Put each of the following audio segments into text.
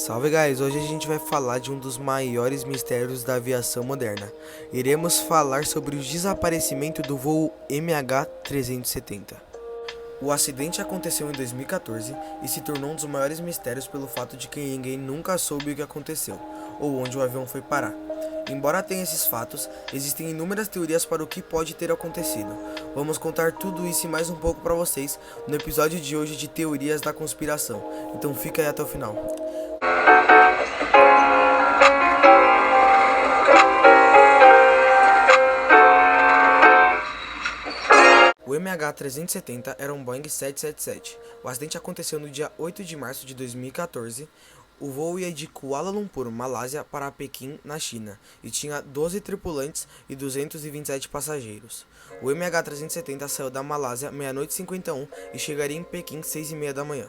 Salve guys, hoje a gente vai falar de um dos maiores mistérios da aviação moderna. Iremos falar sobre o desaparecimento do voo MH370. O acidente aconteceu em 2014 e se tornou um dos maiores mistérios pelo fato de que ninguém nunca soube o que aconteceu, ou onde o avião foi parar. Embora tenha esses fatos, existem inúmeras teorias para o que pode ter acontecido. Vamos contar tudo isso e mais um pouco para vocês no episódio de hoje de Teorias da Conspiração, então fica aí até o final. O MH370 era um Boeing 777. O acidente aconteceu no dia 8 de março de 2014. O voo ia de Kuala Lumpur, Malásia, para Pequim, na China, e tinha 12 tripulantes e 227 passageiros. O MH370 saiu da Malásia meia-noite e 51 e chegaria em Pequim 6h30 da manhã.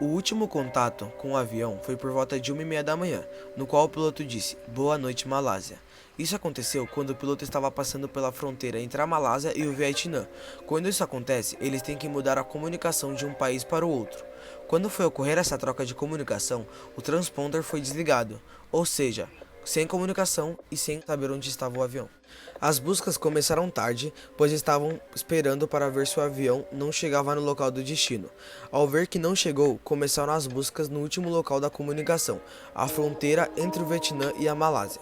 O último contato com o avião foi por volta de 1h30 da manhã, no qual o piloto disse "Boa noite, Malásia". Isso aconteceu quando o piloto estava passando pela fronteira entre a Malásia e o Vietnã. Quando isso acontece, eles têm que mudar a comunicação de um país para o outro. Quando foi ocorrer essa troca de comunicação, o transponder foi desligado, ou seja, sem comunicação e sem saber onde estava o avião. As buscas começaram tarde, pois estavam esperando para ver se o avião não chegava no local do destino. Ao ver que não chegou, começaram as buscas no último local da comunicação, a fronteira entre o Vietnã e a Malásia.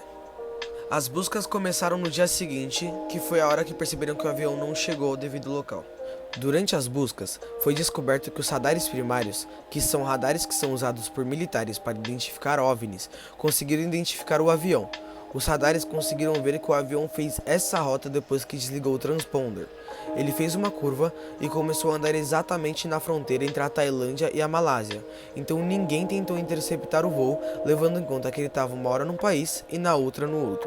As buscas começaram no dia seguinte, que foi a hora que perceberam que o avião não chegou ao devido local. Durante as buscas, foi descoberto que os radares primários, que são radares que são usados por militares para identificar OVNIs, conseguiram identificar o avião. Os radares conseguiram ver que o avião fez essa rota depois que desligou o transponder. Ele fez uma curva e começou a andar exatamente na fronteira entre a Tailândia e a Malásia. Então ninguém tentou interceptar o voo, levando em conta que ele estava uma hora num país e na outra no outro.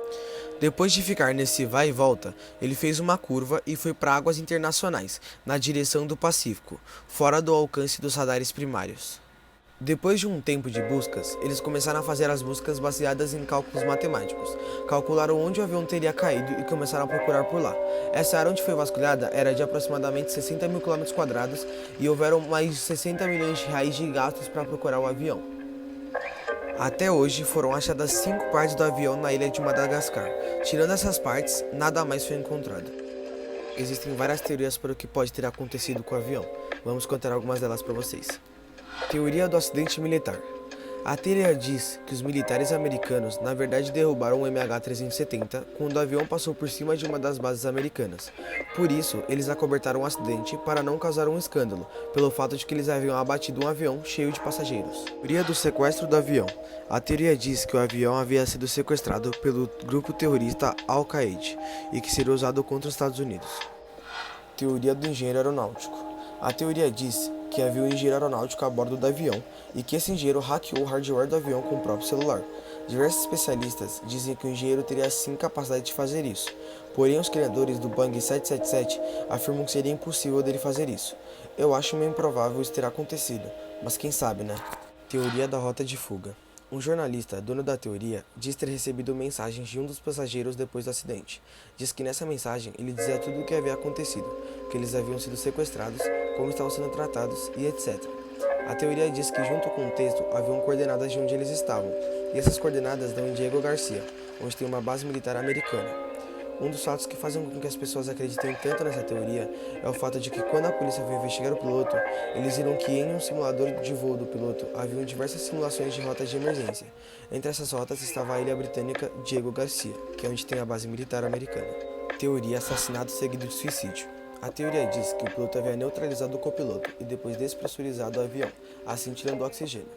Depois de ficar nesse vai e volta, ele fez uma curva e foi para águas internacionais, na direção do Pacífico, fora do alcance dos radares primários. Depois de um tempo de buscas, eles começaram a fazer as buscas baseadas em cálculos matemáticos. Calcularam onde o avião teria caído e começaram a procurar por lá. Essa área onde foi vasculhada era de aproximadamente 60 mil km² e houveram mais de 60 milhões de reais de gastos para procurar o avião. Até hoje foram achadas 5 partes do avião na ilha de Madagascar. Tirando essas partes, nada mais foi encontrado. Existem várias teorias para o que pode ter acontecido com o avião. Vamos contar algumas delas para vocês. Teoria do acidente militar. A teoria diz que os militares americanos na verdade derrubaram o MH370 quando o avião passou por cima de uma das bases americanas. Por isso, eles acobertaram o acidente para não causar um escândalo, pelo fato de que eles haviam abatido um avião cheio de passageiros. Teoria do sequestro do avião. A teoria diz que o avião havia sido sequestrado pelo grupo terrorista Al-Qaeda e que seria usado contra os Estados Unidos. Teoria do engenheiro aeronáutico. A teoria diz que havia um engenheiro aeronáutico a bordo do avião e que esse engenheiro hackeou o hardware do avião com o próprio celular. Diversos especialistas dizem que o engenheiro teria sim capacidade de fazer isso, porém os criadores do Boeing 777 afirmam que seria impossível dele fazer isso. Eu acho meio improvável isso ter acontecido, mas quem sabe, né? Teoria da rota de fuga. Um jornalista, dono da teoria, diz ter recebido mensagens de um dos passageiros depois do acidente. Diz que nessa mensagem ele dizia tudo o que havia acontecido, que eles haviam sido sequestrados, como estavam sendo tratados e etc. A teoria diz que junto com o texto haviam coordenadas de onde eles estavam, e essas coordenadas dão em Diego Garcia, onde tem uma base militar americana. Um dos fatos que fazem com que as pessoas acreditem tanto nessa teoria é o fato de que quando a polícia foi investigar o piloto, eles viram que em um simulador de voo do piloto haviam diversas simulações de rotas de emergência. Entre essas rotas estava a ilha britânica Diego Garcia, que é onde tem a base militar americana. Teoria assassinato seguido de suicídio. A teoria diz que o piloto havia neutralizado o copiloto e depois despressurizado o avião, assim tirando o oxigênio.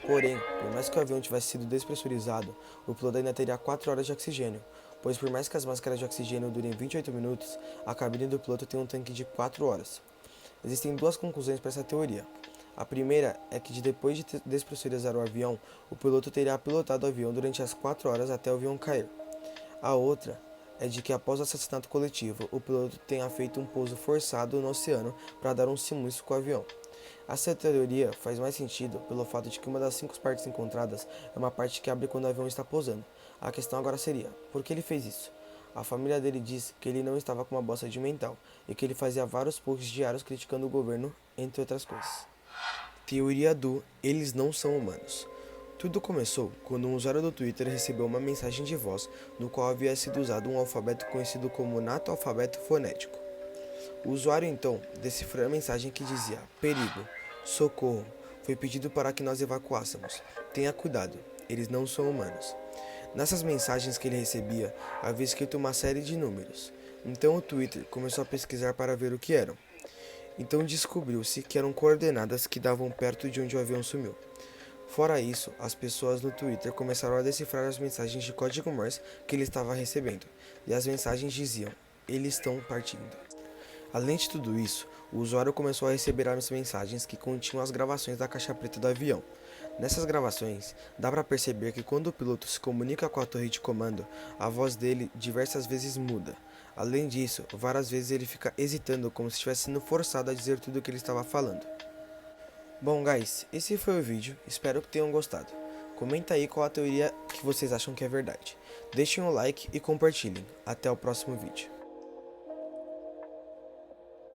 Porém, por mais que o avião tivesse sido despressurizado, o piloto ainda teria 4 horas de oxigênio, pois por mais que as máscaras de oxigênio durem 28 minutos, a cabine do piloto tem um tanque de 4 horas. Existem duas conclusões para essa teoria. A primeira é que depois de despressurizar o avião, o piloto teria pilotado o avião durante as 4 horas até o avião cair. A outra é de que após o assassinato coletivo, o piloto tenha feito um pouso forçado no oceano para dar um sumiço com o avião. Essa teoria faz mais sentido pelo fato de que uma das 5 partes encontradas é uma parte que abre quando o avião está pousando. A questão agora seria, por que ele fez isso? A família dele diz que ele não estava com uma boa saúde mental e que ele fazia vários posts diários criticando o governo, entre outras coisas. Teoria do eles não são humanos. Tudo começou quando um usuário do Twitter recebeu uma mensagem de voz no qual havia sido usado um alfabeto conhecido como nato-alfabeto fonético. O usuário então decifrou a mensagem que dizia: perigo, socorro, foi pedido para que nós evacuássemos. Tenha cuidado, eles não são humanos. Nessas mensagens que ele recebia, havia escrito uma série de números. Então o Twitter começou a pesquisar para ver o que eram. Então descobriu-se que eram coordenadas que davam perto de onde o avião sumiu. Fora isso, as pessoas no Twitter começaram a decifrar as mensagens de código Morse que ele estava recebendo, e as mensagens diziam: eles estão partindo. Além de tudo isso, o usuário começou a receber as mensagens que continham as gravações da caixa preta do avião. Nessas gravações, dá para perceber que quando o piloto se comunica com a torre de comando, a voz dele diversas vezes muda. Além disso, várias vezes ele fica hesitando como se estivesse sendo forçado a dizer tudo o que ele estava falando. Bom, guys, esse foi o vídeo, espero que tenham gostado. Comenta aí qual a teoria que vocês acham que é verdade. Deixem um like e compartilhem. Até o próximo vídeo.